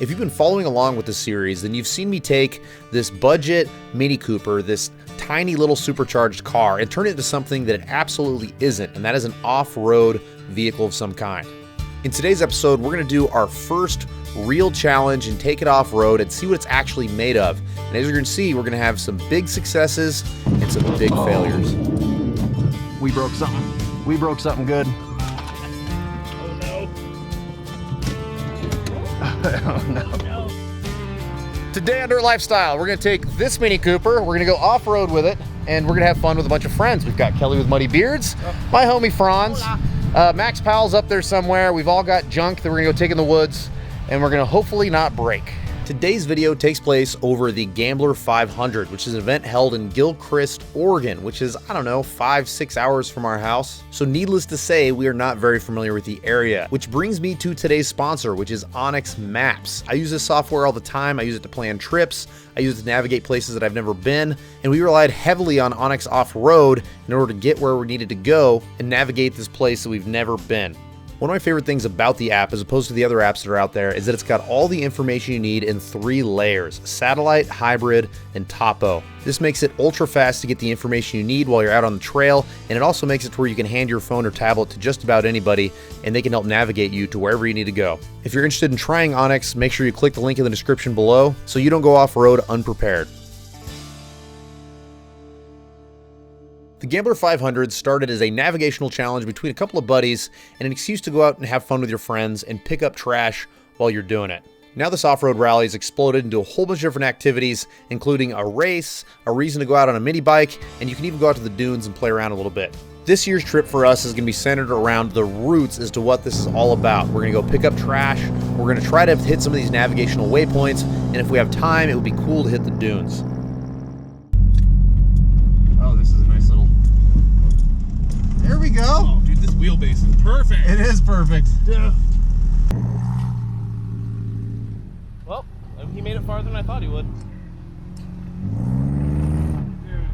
If you've been following along with the series, then you've seen me take this budget Mini Cooper, this tiny little supercharged car, and turn it into something that it absolutely isn't, and that is an off-road vehicle of some kind. In today's episode, we're going to do our first real challenge and take it off-road and see what it's actually made of. And as you're going to see, we're going to have some big successes and some big failures. We broke something. We broke something good. Oh no. Oh no. Today on Dirt Lifestyle, we're going to take this Mini Cooper, we're going to go off-road with it, and we're going to have fun with a bunch of friends. We've got Kelly with Muddy Beards, my homie Franz, Max Powell's up there somewhere. We've all got junk that we're going to go take in the woods, and we're going to hopefully not break. Today's video takes place over the Gambler 500, which is an event held in Gilchrist, Oregon, which is, I don't know, 5-6 hours from our house. So needless to say, we are not very familiar with the area, which brings me to today's sponsor, which is Onyx Maps. I use this software all the time. I use it to plan trips. I use it to navigate places that I've never been, and we relied heavily on Onyx Off-Road in order to get where we needed to go and navigate this place that we've never been. One of my favorite things about the app, as opposed to the other apps that are out there, is that it's got all the information you need in 3 layers: satellite, hybrid, and topo. This makes it ultra fast to get the information you need while you're out on the trail, and it also makes it to where you can hand your phone or tablet to just about anybody, and they can help navigate you to wherever you need to go. If you're interested in trying Onyx, make sure you click the link in the description below so you don't go off-road unprepared. The Gambler 500 started as a navigational challenge between a couple of buddies and an excuse to go out and have fun with your friends and pick up trash while you're doing it. Now this off-road rally has exploded into a whole bunch of different activities, including a race, a reason to go out on a mini bike, and you can even go out to the dunes and play around a little bit. This year's trip for us is going to be centered around the roots as to what this is all about. We're going to go pick up trash, we're going to try to hit some of these navigational waypoints, and if we have time, it would be cool to hit the dunes. Oh, this is a nice little... There we go. Oh, dude, this wheelbase is perfect. It is perfect. Yeah. Well, he made it farther than I thought he would. Dude.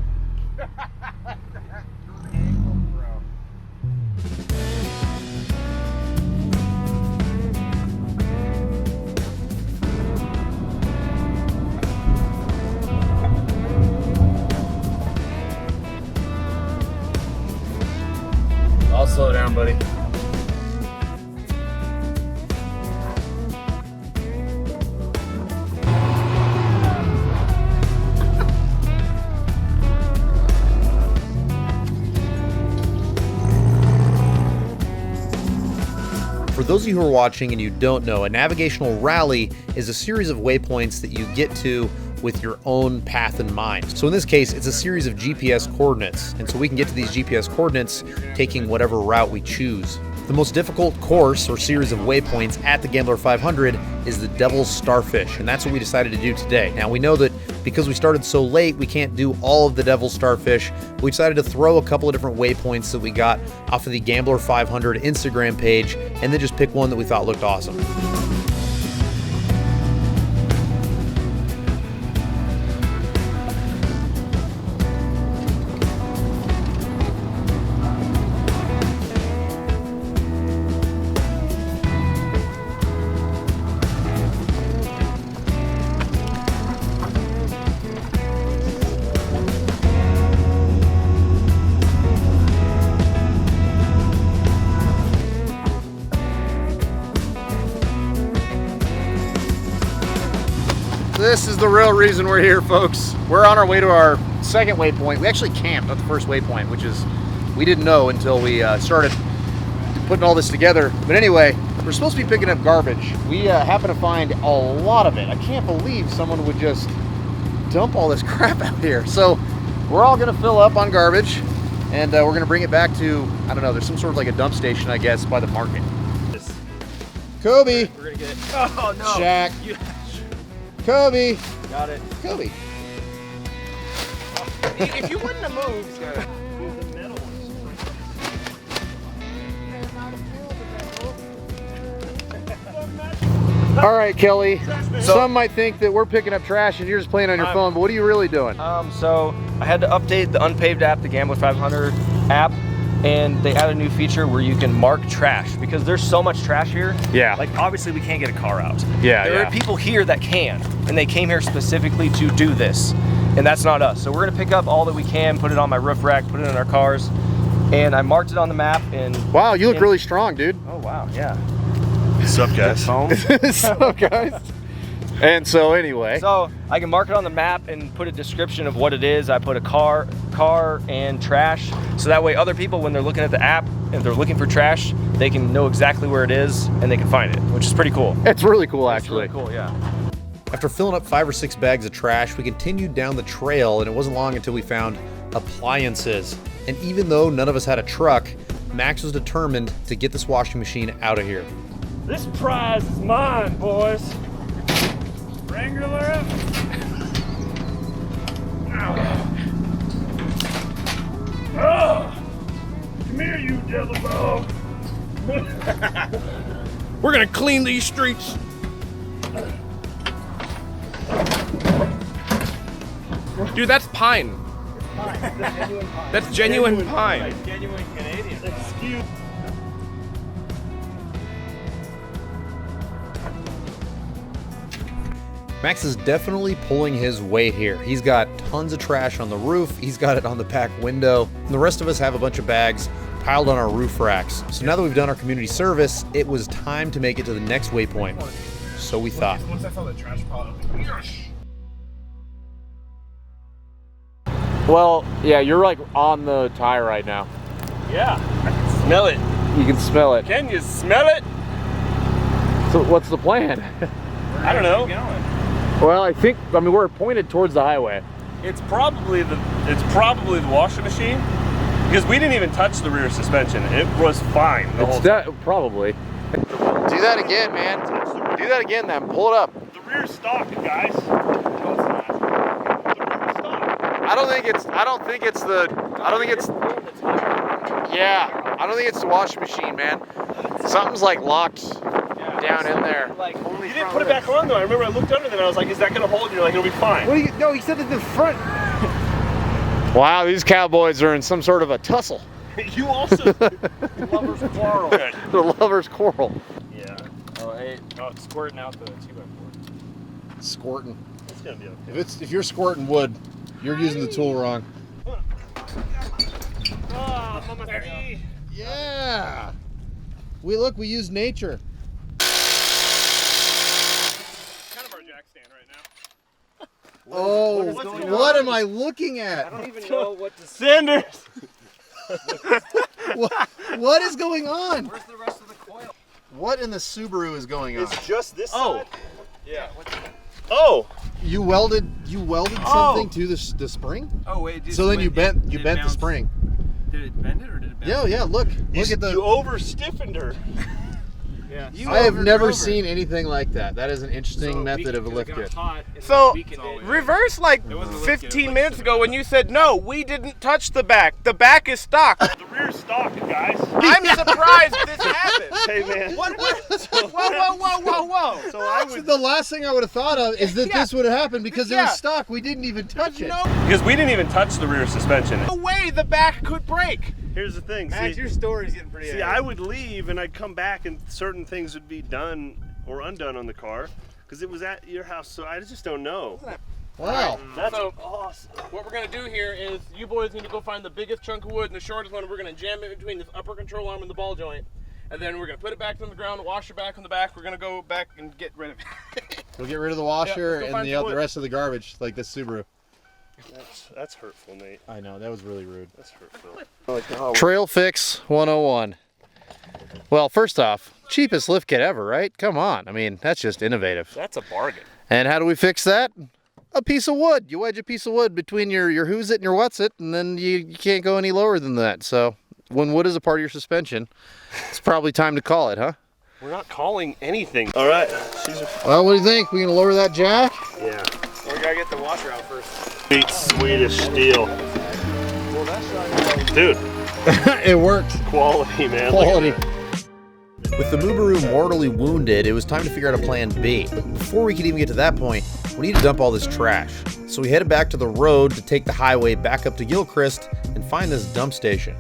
I'll slow down, buddy. For those of you who are watching and you don't know, a navigational rally is a series of waypoints that you get to with your own path in mind. So in this case, it's a series of GPS coordinates, and so we can get to these GPS coordinates taking whatever route we choose. The most difficult course or series of waypoints at the Gambler 500 is the Devil's Starfish, and that's what we decided to do today. Now we know that because we started so late, we can't do all of the Devil's Starfish. We decided to throw a couple of different waypoints that we got off of the Gambler 500 Instagram page, and then just pick one that we thought looked awesome. This is the real reason we're here, folks. We're on our way to our second waypoint. We actually camped at the first waypoint, which is, we didn't know until we started putting all this together. But anyway, we're supposed to be picking up garbage. We happen to find a lot of it. I can't believe someone would just dump all this crap out here. So we're all gonna fill up on garbage, and we're gonna bring it back to, I don't know, there's some sort of like a dump station, I guess, by the market. Kobe! We're gonna get it. Oh no! Shaq! You, Kobe! got it. Kobe! If you wouldn't have moved, All right, Kelly. Some might think that we're picking up trash and you're just playing on your phone, but what are you really doing? So I had to update the Unpaved app, the Gambler 500 app, and they added a new feature where you can mark trash because there's so much trash here. Yeah. Like obviously we can't get a car out. Yeah, There are people here that can, and they came here specifically to do this, and that's not us. So we're gonna pick up all that we can, put it on my roof rack, put it in our cars, and I marked it on the map. And wow, you look really strong, dude. Oh wow, yeah. What's up, guys? What's up, guys? And so anyway, So I can mark it on the map and put a description of what it is. I put a car and trash. So that way other people, when they're looking at the app, if they're looking for trash, they can know exactly where it is and they can find it, which is pretty cool. it's really cool, actually. It's really cool, yeah. After filling up 5 or 6 bags of trash, we continued down the trail, and it wasn't long until we found appliances. And even though none of us had a truck, Max was determined to get this washing machine out of here. This prize is mine, boys. Wrangler up. Oh, come here, you devil dog. We're gonna clean these streets. Dude, that's pine. That's genuine pine. Genuine Canadian. Excuse. Max is definitely pulling his weight here. He's got tons of trash on the roof, he's got it on the back window, and the rest of us have a bunch of bags piled on our roof racks. So now that we've done our community service, it was time to make it to the next waypoint. So we thought. Once I saw the trash pile, I was like, yes. Well, yeah, you're like on the tire right now. Yeah, I can smell it. You can smell it. Can you smell it? So what's the plan? I don't know. Well, I mean, we're pointed towards the highway. It's probably the washing machine because we didn't even touch the rear suspension. It was fine the whole time. Probably. Do that again, man. Do that again, then. Pull it up. The rear stock, guys. No, it's not. The rear stock. I don't think it's the washing machine, man. Something's like locked down in there. You didn't put it back on though. I remember I looked under there and I was like, is that gonna hold? And you're like, it'll be fine. No, he said it in the front. Wow, these cowboys are in some sort of a tussle. You also lovers quarrel. The lovers quarrel. Yeah. Oh, hey. Oh, it's squirting out the 2x4. Squirting. It's gonna be okay. If you're squirting wood, you're using the tool wrong. Oh, Mama Three. Yeah. We use nature. Kind of our jack stand right now. Oh, what am I looking I at? don't even know what to say. Sanders. What is going on? Where's the rest of the coil? What in the Subaru is going on? It's just this Oh. side. Yeah. Oh. You welded something to the spring? Oh wait. So then you bent the spring. Did it bend it or did it bend? Yeah. Look at the. You over stiffened her. Yeah. I have never seen anything like that. That is an interesting method of a lift kit. So Reverse like It wasn't a lift kit, 15 it was minutes ago when you said no, we didn't touch the back. The back is stock. The rear stock, guys. I'm surprised this happened. Hey man. Whoa. So I would The last thing I would have thought of is that Yeah. this would have happened because it Yeah. was stock. We didn't even touch it. No because we didn't even touch the rear suspension. way the back could break. Here's the thing. Max, See, your story's getting pretty. see, I would leave and I'd come back and certain things would be done or undone on the car because it was at your house. So I just don't know. Wow. That's So- awesome. What we're gonna do here is you boys need to go find the biggest chunk of wood and the shortest one. We're gonna jam it between this upper control arm and the ball joint, and then we're gonna put it back on the ground, wash it back on the back. We're gonna go back and get rid of it. We'll get rid of the washer let's go and find the some wood. rest of the garbage, like this Subaru. That's hurtful, Nate. I know, that was really rude. That's hurtful. Trail Fix 101. Well, first off, cheapest lift kit ever, right? Come on. I mean, that's just innovative. That's a bargain. And how do we fix that? A piece of wood. You wedge a piece of wood between your who's it and your what's it, and then you can't go any lower than that. So when wood is a part of your suspension, it's probably time to call it, huh? We're not calling anything. All right. Well, what do you think? We gonna lower that jack? Yeah. We gotta get the washer out first. Sweet Swedish steel. Dude, It worked. quality, man. Quality. With the Mubaru mortally wounded, it was time to figure out a plan B. Before we could even get to that point, we need to dump all this trash. So we headed back to the road to take the highway back up to Gilchrist and find this dump station.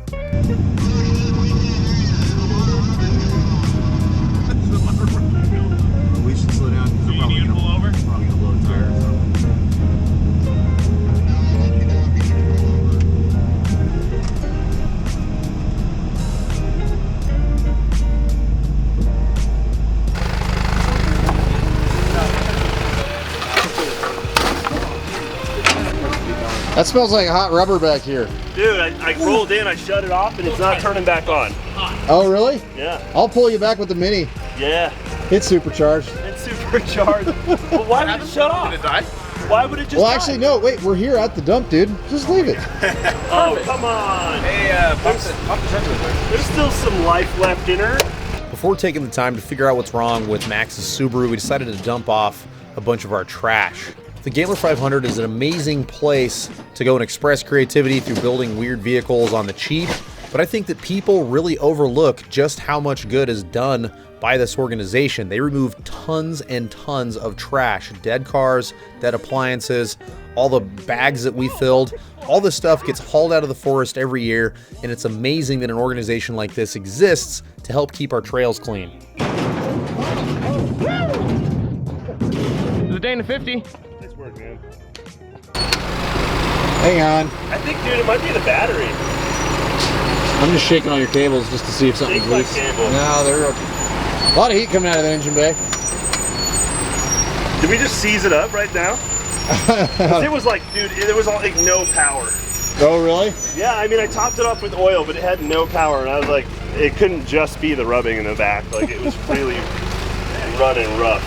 That smells like hot rubber back here. Dude, I rolled in, I shut it off, and it's not turning back on. Oh, really? Yeah. I'll pull you back with the Mini. Yeah. It's supercharged. It's supercharged. Well, why would it shut off? Did it die? Why would it just Well, die? actually, no. Wait, we're here at the dump, dude. Just leave it. Oh, come on. Hey, pump the sensor. There's still some life left in her. Before taking the time to figure out what's wrong with Max's Subaru, we decided to dump off a bunch of our trash. The Gambler 500 is an amazing place to go and express creativity through building weird vehicles on the cheap, but I think that people really overlook just how much good is done by this organization. They remove tons and tons of trash, dead cars, dead appliances, all the bags that we filled. All this stuff gets hauled out of the forest every year, and it's amazing that an organization like this exists to help keep our trails clean. The Dana 50. Nice work, man. Hang on. I think, dude, it might be the battery. I'm just shaking all your cables just to see if something's Shake my loose. cable. No, there are a lot of heat coming out of that engine bay. Did we just seize it up right now? 'Cause it was like, dude, there was like no power. Oh, really? Yeah, I mean, I topped it off with oil, but it had no power, and I was like, it couldn't just be the rubbing in the back. Like, it was really running rough.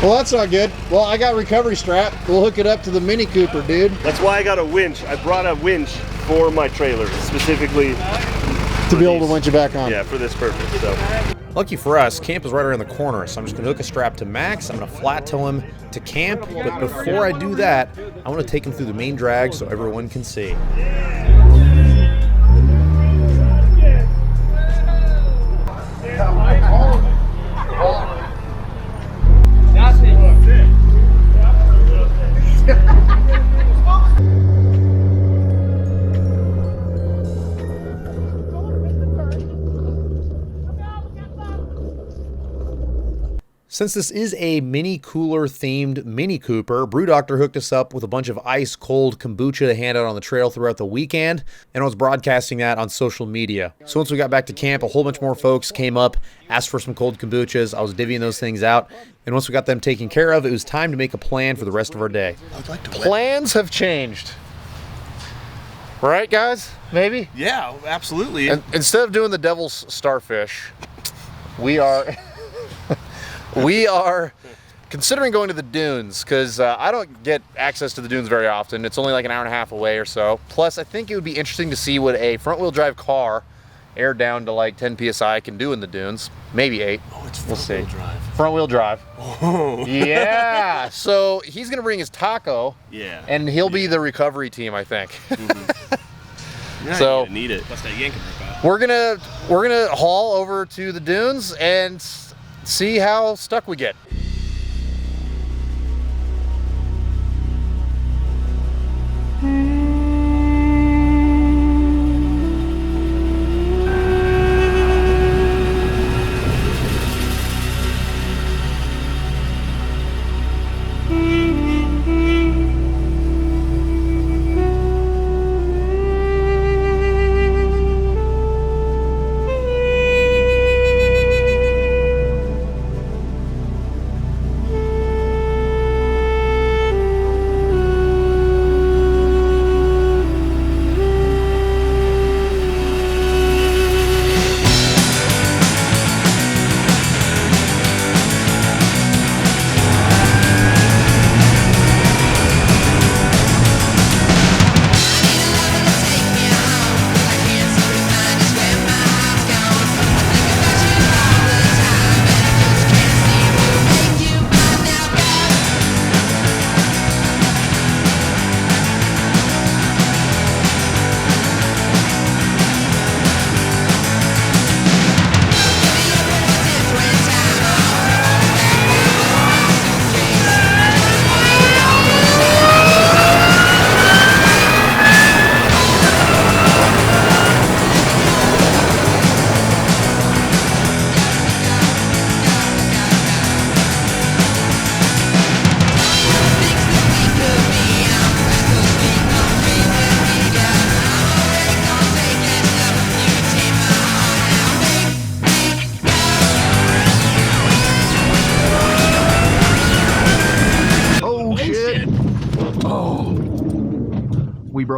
Well, that's not good. Well, I got recovery strap. We'll hook it up to the Mini Cooper, dude. That's why I got a winch. I brought a winch for my trailer, specifically To be able to winch it back on. Yeah, for this purpose. So. Lucky for us, camp is right around the corner, so I'm just gonna hook a strap to Max. I'm gonna flat tow him to camp, but before I do that, I wanna take him through the main drag so everyone can see. Since this is a mini cooler themed Mini Cooper, Brew Doctor hooked us up with a bunch of ice cold kombucha to hand out on the trail throughout the weekend, and I was broadcasting that on social media. So once we got back to camp, a whole bunch more folks came up, asked for some cold kombuchas. I was divvying those things out, and once we got them taken care of, it was time to make a plan for the rest of our day. Plans have changed. Right, guys? Maybe? Yeah, absolutely. And instead of doing the devil's starfish, we are... We are considering going to the dunes because I don't get access to the dunes very often. It's only like an hour and a half away or so. Plus, I think it would be interesting to see what a front-wheel drive car aired down to like 10 PSI can do in the dunes. Maybe 8. Oh, it's we'll see. front-wheel drive. Front-wheel drive. Oh. Yeah. So he's going to bring his taco. Yeah. And he'll be the recovery team, I think. Yeah, So you need it. Plus that yanking rip out. we're gonna haul over to the dunes and see how stuck we get.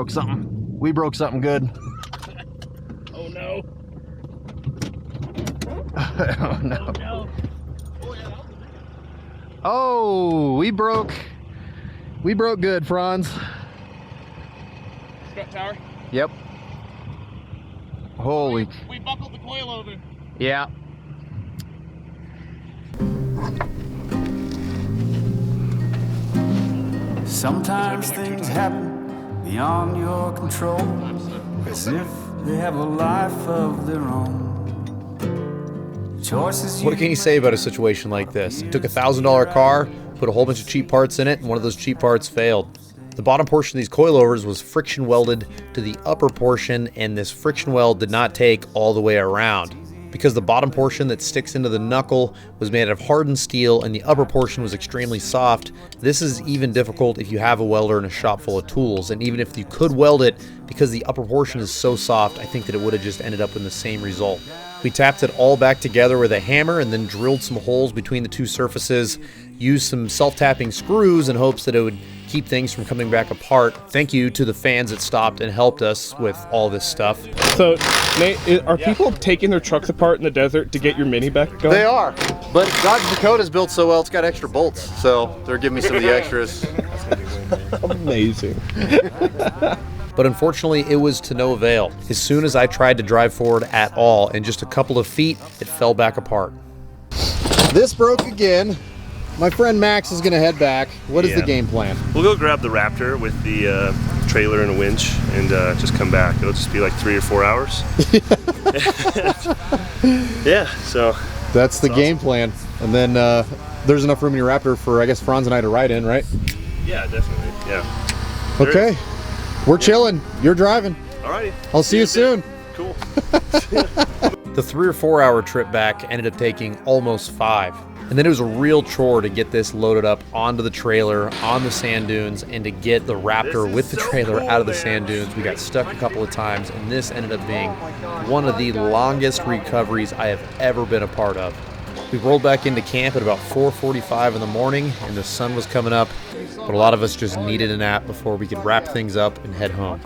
broke something. We broke something good. Oh no. Oh no. No. Oh, we broke good, Franz. Strut tower. Yep. Holy. We buckled the coil over. Yeah. Sometimes things happen beyond your control, as if they have a life of their own. Choices. What can you say about a situation like this? It took a $1,000 car, put a whole bunch of cheap parts in it, and one of those cheap parts failed. The bottom portion of these coilovers was friction welded to the upper portion, and this friction weld did not take all the way around. Because the bottom portion that sticks into the knuckle was made out of hardened steel and the upper portion was extremely soft, this is even difficult if you have a welder in a shop full of tools. And even if you could weld it, because the upper portion is so soft, I think that it would have just ended up in the same result. We tapped it all back together with a hammer and then drilled some holes between the two surfaces, used some self-tapping screws in hopes that it would keep things from coming back apart. Thank you to the fans that stopped and helped us with all this stuff. So, Nate, are people taking their trucks apart in the desert to get your Mini back going? They are, but Dodge Dakota's built so well, it's got extra bolts, so they're giving me some of the extras. Amazing. But unfortunately, it was to no avail. As soon as I tried to drive forward at all, in just a couple of feet, it fell back apart. This broke again. My friend Max is going to head back. What is the game plan? We'll go grab the Raptor with the trailer and a winch and just come back. It'll just be like 3 or 4 hours. Yeah, so. That's the game plan. And then there's enough room in your Raptor for, I guess, Franz and I to ride in, right? Yeah, definitely. Yeah. Okay. We're chilling. You're driving. Alrighty. I'll see you soon. Cool. The 3 or 4 hour trip back ended up taking almost 5. And then it was a real chore to get this loaded up onto the trailer, on the sand dunes, and to get the Raptor with the trailer out of the sand dunes. We got stuck a couple of times, and this ended up being one of the longest recoveries I have ever been a part of. We rolled back into camp at about 4:45 in the morning, and the sun was coming up, but a lot of us just needed a nap before we could wrap things up and head home.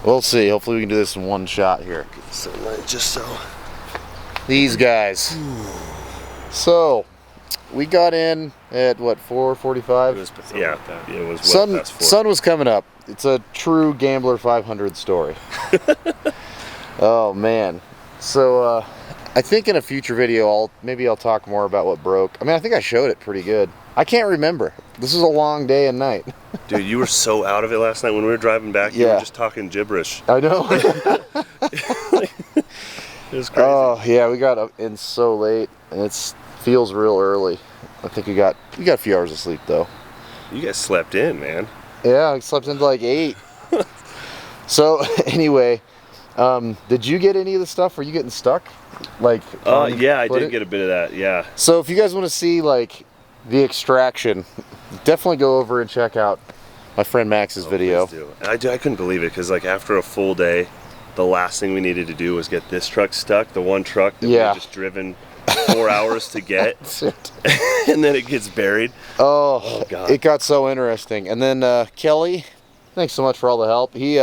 We'll see. Hopefully we can do this in one shot here. Sunlight, just so. These guys. So, we got in at what, 4:45? Yeah, it was well past 4. Sun was coming up. It's a true Gambler 500 story. Oh man. So I think in a future video maybe I'll talk more about what broke. I mean, I think I showed it pretty good. I can't remember. This was a long day and night. Dude, you were so out of it last night when we were driving back. You were just talking gibberish. I know. It was crazy. Oh yeah, we got up in so late, and it feels real early. I think we got a few hours of sleep though. You guys slept in, man. Yeah, I slept into like 8. So anyway, did you get any of the stuff? Were you getting stuck? Like? Yeah, I did get a bit of that. Yeah. So if you guys want to see like the extraction, definitely go over and check out my friend Max's video. Please do. I couldn't believe it because like after a full day, the last thing we needed to do was get this truck stuck. The one truck that we had just driven 4 hours to get, and then it gets buried. Oh God. It got so interesting. And then Kelly, thanks so much for all the help. He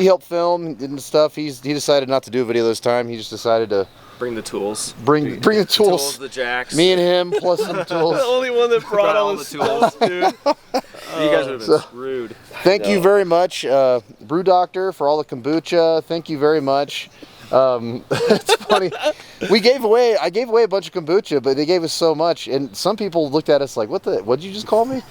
helped film and stuff. He decided not to do a video this time. He just decided to Bring the tools. Bring the tools. The jacks. Me and him plus some tools. The only one that brought all the tools, dude. You guys would have been screwed. Thank you very much, Brew Doctor, for all the kombucha. Thank you very much. It's funny. I gave away a bunch of kombucha, but they gave us so much, and some people looked at us like, "What'd you just call me?"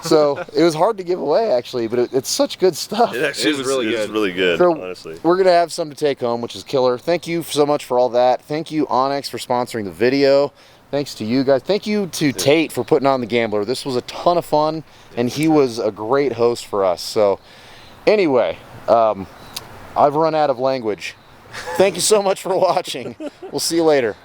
So it was hard to give away, actually, but it's such good stuff. It actually was really good. It was really good, so honestly. We're gonna have some to take home, which is killer. Thank you so much for all that. Thank you, Onyx, for sponsoring the video. Thanks to you guys. Thank you to Tate for putting on the Gambler. This was a ton of fun, and he was a great host for us. So, anyway, I've run out of language. Thank you so much for watching. We'll see you later.